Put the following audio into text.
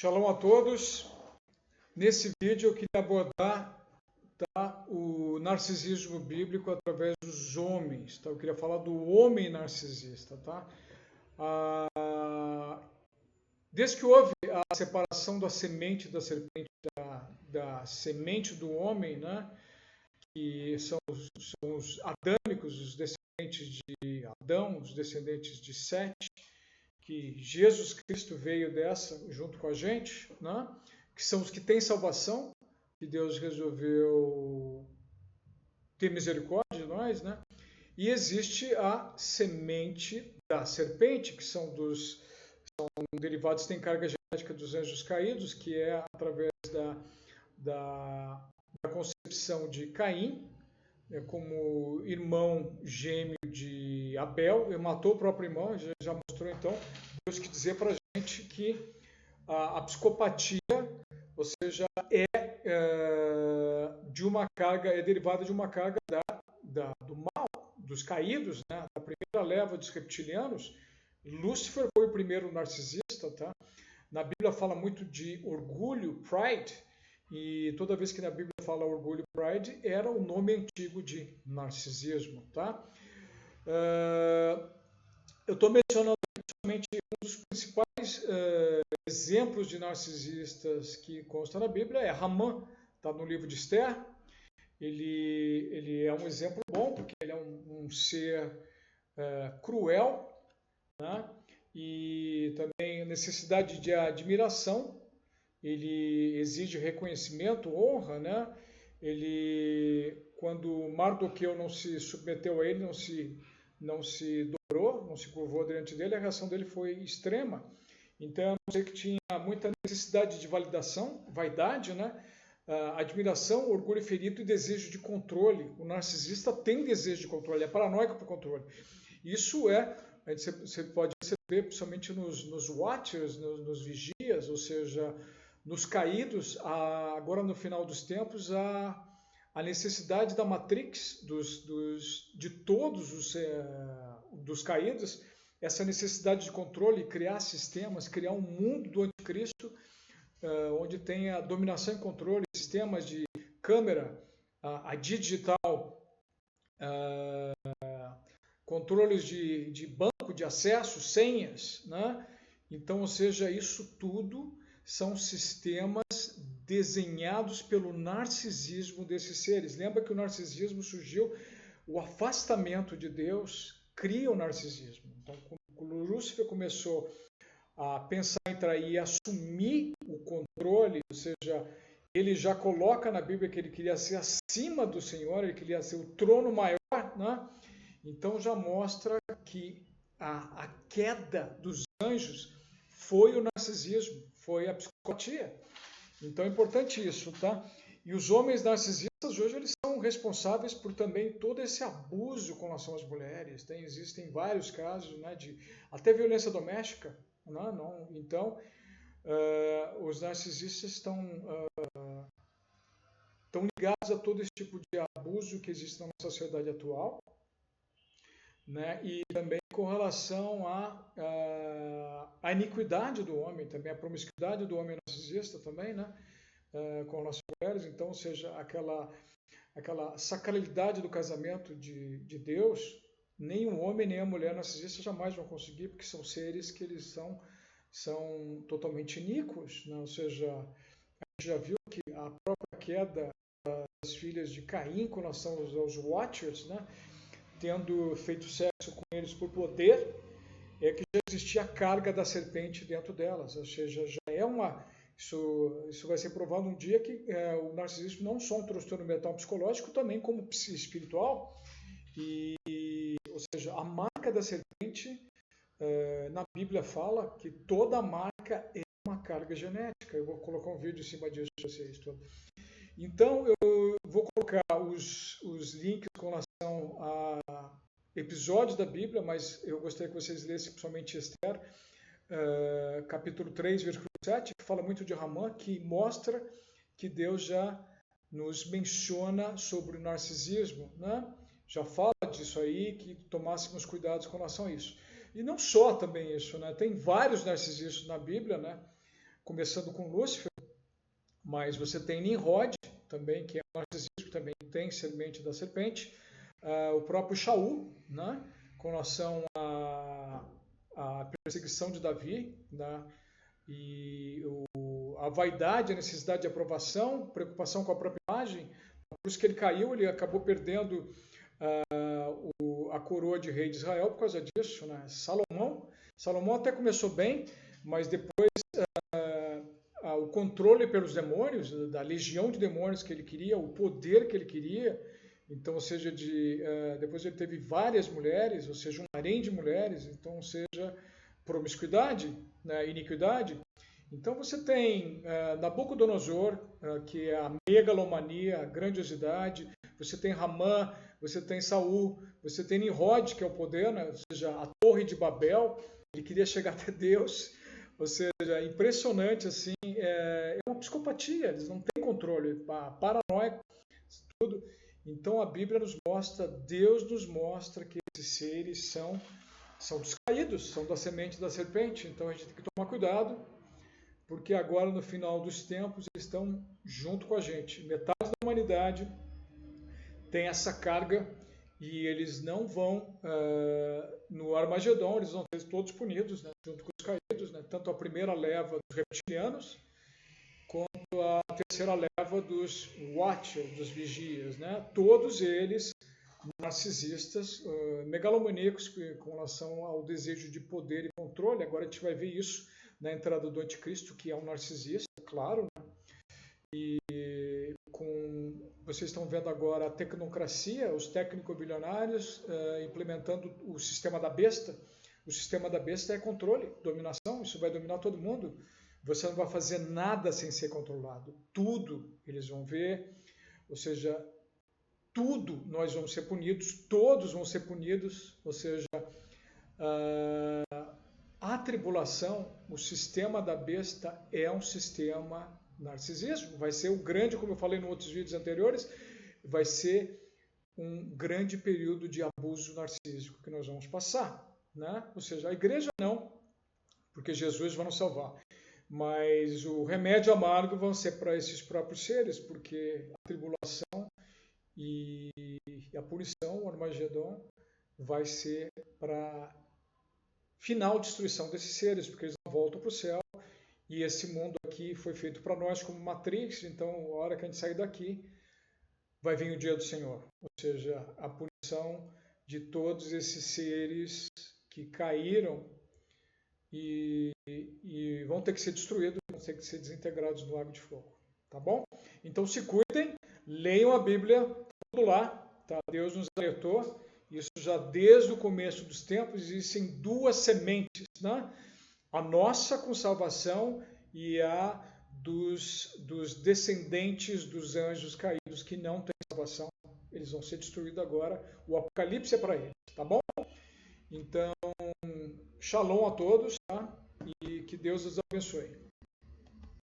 Shalom a todos. Nesse vídeo eu queria abordar o narcisismo bíblico através dos homens. Eu queria falar do homem narcisista. Desde que houve a separação da semente da serpente, da semente do homem, que são os adâmicos, os descendentes de Adão, os descendentes de Sete, que Jesus Cristo veio junto com a gente, que são os que têm salvação, que Deus resolveu ter misericórdia de nós, E existe a semente da serpente, que são derivados, têm carga genética dos anjos caídos, que é através da concepção de Caim, como irmão gêmeo de Abel. Ele matou o próprio irmão, já mostrou então Deus que dizer para a gente que a psicopatia, ou seja, é derivada de uma carga do mal, dos caídos, da primeira leva dos reptilianos. Lúcifer foi o primeiro narcisista, Na Bíblia fala muito de orgulho, pride, e toda vez que na Bíblia fala orgulho, pride, era o nome antigo de narcisismo, Eu estou mencionando somente um dos principais exemplos de narcisistas que consta na Bíblia, é Hamã, está no livro de Esther. Ele é um exemplo bom, porque ele é um ser cruel, e também necessidade de admiração. Ele exige reconhecimento, honra, Quando Mardoqueu não se submeteu a ele, não se dobrou, não se curvou diante dele, a reação dele foi extrema. Então, é um ser que tinha muita necessidade de validação, vaidade, admiração, orgulho ferido e desejo de controle. O narcisista tem desejo de controle, é paranoico por controle. Isso você pode perceber principalmente nos watchers, nos vigias, ou seja, nos caídos. Agora no final dos tempos, a necessidade da Matrix, de todos dos caídos, essa necessidade de controle, criar sistemas, criar um mundo do anticristo, onde tem a dominação e controle, sistemas de câmera, a digital, controles de banco, de acesso, senhas, Então, ou seja, isso tudo são sistemas desenhados pelo narcisismo desses seres. Lembra que o narcisismo surgiu, o afastamento de Deus cria o narcisismo. Então, quando Lúcifer começou a pensar em trair e assumir o controle, ou seja, ele já coloca na Bíblia que ele queria ser acima do Senhor, ele queria ser o trono maior, Então já mostra que a queda dos anjos foi o narcisismo, foi a psicopatia. Então é importante isso, E os homens narcisistas hoje eles são responsáveis por também todo esse abuso com relação às mulheres. Existem vários casos, até violência doméstica, Então os narcisistas estão ligados a todo esse tipo de abuso que existe na nossa sociedade atual, E também com relação à iniquidade do homem, também a promiscuidade do homem narcisista também, com relação às mulheres. Então, ou seja, aquela sacralidade do casamento de Deus, nem o homem nem a mulher narcisista jamais vão conseguir, porque são seres que eles são totalmente iníquos, Ou seja, a gente já viu que a própria queda das filhas de Caim com relação aos Watchers, tendo feito sexo com eles por poder, é que já existia a carga da serpente dentro delas, ou seja, já é isso vai ser provado um dia que o narcisismo não só um transtorno mental psicológico, também como espiritual, ou seja, a marca da serpente, na Bíblia fala que toda marca é uma carga genética. Eu vou colocar um vídeo em cima disso para vocês. Então, eu vou colocar os links com relação a episódios da Bíblia, mas eu gostaria que vocês lessem principalmente Esther, capítulo 3, versículo 7, que fala muito de Hamã, que mostra que Deus já nos menciona sobre o narcisismo, Já fala disso aí, que tomássemos cuidados com relação a isso. E não só também isso, Tem vários narcisistas na Bíblia, começando com Lúcifer, mas você tem Nimrod também, que é um narcisismo, também tem semente da serpente, o próprio Shaul, né, com relação à perseguição de Davi, né, e a vaidade, a necessidade de aprovação, preocupação com a própria imagem, por isso que ele caiu, ele acabou perdendo a coroa de rei de Israel por causa disso, né? Salomão até começou bem, mas depois o controle pelos demônios, da legião de demônios que ele queria, o poder que ele queria, então, ou seja, depois ele teve várias mulheres, ou seja, um harém de mulheres, então, ou seja, promiscuidade, né, iniquidade. Então você tem Nabucodonosor, que é a megalomania, a grandiosidade, você tem Ramã, você tem Saul, você tem Nimrod, que é o poder, né, ou seja, a torre de Babel, ele queria chegar até Deus, ou seja, impressionante, assim, é uma psicopatia, eles não têm controle, paranoico, tudo. Então a Bíblia nos mostra, Deus nos mostra que esses seres são dos caídos, são da semente da serpente, então a gente tem que tomar cuidado, porque agora no final dos tempos eles estão junto com a gente. Metade da humanidade tem essa carga e eles não vão no Armagedon, eles vão ser todos punidos, né, junto com os caídos, né, tanto a primeira leva dos reptilianos quanto a terceira leva dos Watchers, dos vigias, né, todos eles narcisistas, megalomaníacos com relação ao desejo de poder e controle. Agora a gente vai ver isso na entrada do anticristo, que é um narcisista, claro, né? E vocês estão vendo agora a tecnocracia, os técnico-bilionários implementando o sistema da besta. O sistema da besta é controle, dominação, isso vai dominar todo mundo. Você não vai fazer nada sem ser controlado. Tudo eles vão ver, ou seja, tudo nós vamos ser punidos, todos vão ser punidos, ou seja, a tribulação, o sistema da besta é um sistema narcisismo, vai ser o grande, como eu falei em outros vídeos anteriores, vai ser um grande período de abuso narcísico que nós vamos passar, né? Ou seja, a igreja não, porque Jesus vai nos salvar, mas o remédio amargo vão ser para esses próprios seres, porque a tribulação e a punição, o Armagedon, vai ser para final destruição desses seres, porque eles não voltam para o céu, e esse mundo aqui foi feito para nós como Matrix, então a hora que a gente sair daqui, vai vir o dia do Senhor, ou seja, a punição de todos esses seres que caíram e vão ter que ser destruídos, vão ter que ser desintegrados no lago de fogo, tá bom? Então se cuidem, leiam a Bíblia, tudo lá, tá? Deus nos alertou, isso já desde o começo dos tempos, existem duas sementes, né? A nossa com salvação e a dos descendentes dos anjos caídos que não têm salvação. Eles vão ser destruídos agora. O Apocalipse é para eles, tá bom? Então, shalom a todos, tá? E que Deus os abençoe.